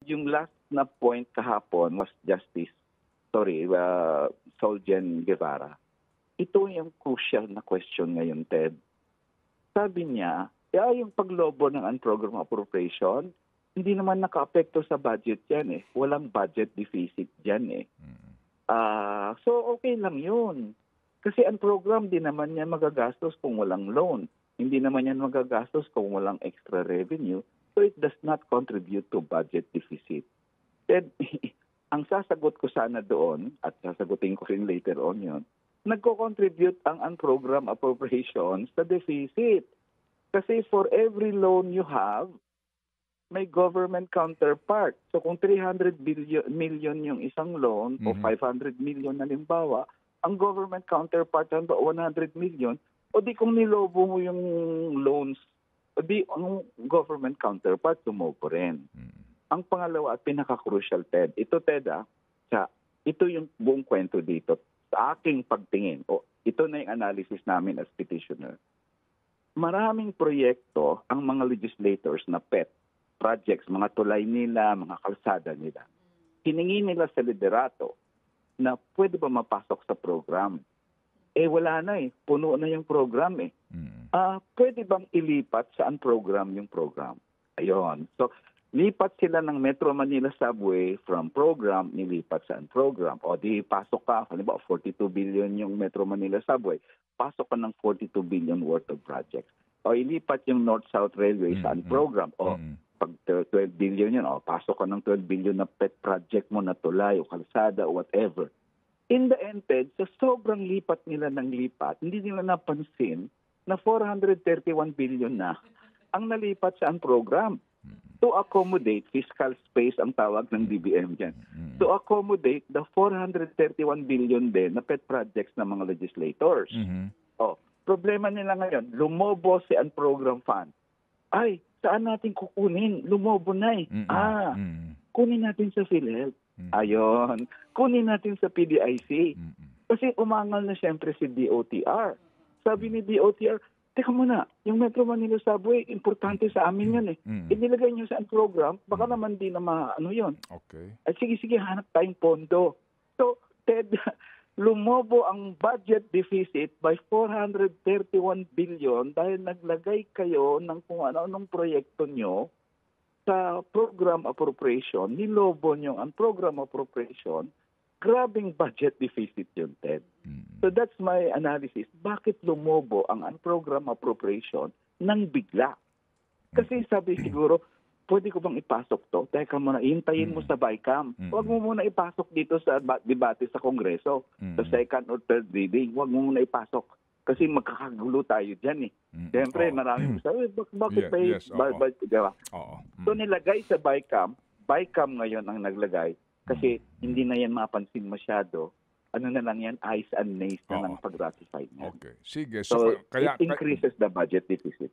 yung last na point kahapon was Solgen Guevara. Ito yung crucial na question ngayon, Ted. Sabi niya, yung paglobo ng unprogrammed appropriation, hindi naman naka-apekto sa budget yan eh. Walang budget deficit yan eh. So okay lang yun. Kasi unprogrammed din naman yan magagastos kung walang loan. Hindi naman yan magagastos kung walang extra revenue. So it does not contribute to budget deficit. Then, ang sasagot ko sana doon, at sasagutin ko rin later on yun, nagko-contribute ang unprogrammed appropriations sa deficit. Kasi for every loan you have, may government counterpart. So kung 300 million yung isang loan o 500 million halimbawa, ang government counterpart ang 100 million, o di kung nilobo mo yung loans, o di ang government counterpart tumobo rin. Ang pangalawa at pinaka-crucial, Ted, ito ito yung buong kwento dito sa aking pagtingin. Ito na yung analysis namin as petitioner. Maraming proyekto ang mga legislators na PET projects, mga tulay nila, mga kalsada nila. Hiningi nila sa liderato na pwede ba mapasok sa program. Wala na eh. Puno na yung program eh. Pwede bang ilipat sa program yung program? Ayun. So, lipat sila ng Metro Manila Subway from program, nilipat sa program. O di pasok ka, halimbawa 42 billion yung Metro Manila Subway, pasok ka ng 42 billion worth of projects. O ilipat yung North-South Railway sa program. O pag 12 billion yun, pasok ka ng 12 billion na pet project mo na tulay o kalsada o whatever. In the end, Ted, sa sobrang lipat nila ng lipat, hindi nila napansin na 431 billion na ang nalipat sa program to accommodate fiscal space ang tawag ng DBM dyan. To accommodate the 431 billion din na pet projects ng mga legislators. Problema nila ngayon, lumobo si program fund. Saan natin kukunin? Lumobo na eh. Kunin natin sa PhilHealth. Ayon. Kunin natin sa PDIC. Kasi umangal na siyempre si DOTR. Sabi ni DOTR, teka muna, yung Metro Manila Subway, importante sa amin yan eh. Inilagay nyo sa program, baka naman di na maano yun. Okay. At sige, hanap tayong pondo. So, Ted, lumobo ang budget deficit by 431 billion dahil naglagay kayo ng kung ano-anong proyekto nyo sa program appropriation, nilobo nyo ang program appropriation, grabing budget deficit yun, Ted. So that's my analysis. Bakit lumobo ang program appropriation nang bigla? Kasi sabi siguro, pwede ko bang ipasok to? Teka muna, hintayin mo sa BICAM. Huwag mo muna ipasok dito sa debate sa Kongreso, sa second or third reading. Huwag mo muna ipasok. Kasi magkakagulo tayo dyan eh. Siyempre, maraming sabi, bakit diba? So nilagay sa BICAM ngayon ang naglagay kasi hindi na yan mapansin masyado. Ano na lang yan, eyes and nays na ng pag-ratify niya. Okay. Sige. So it increases the budget deficit.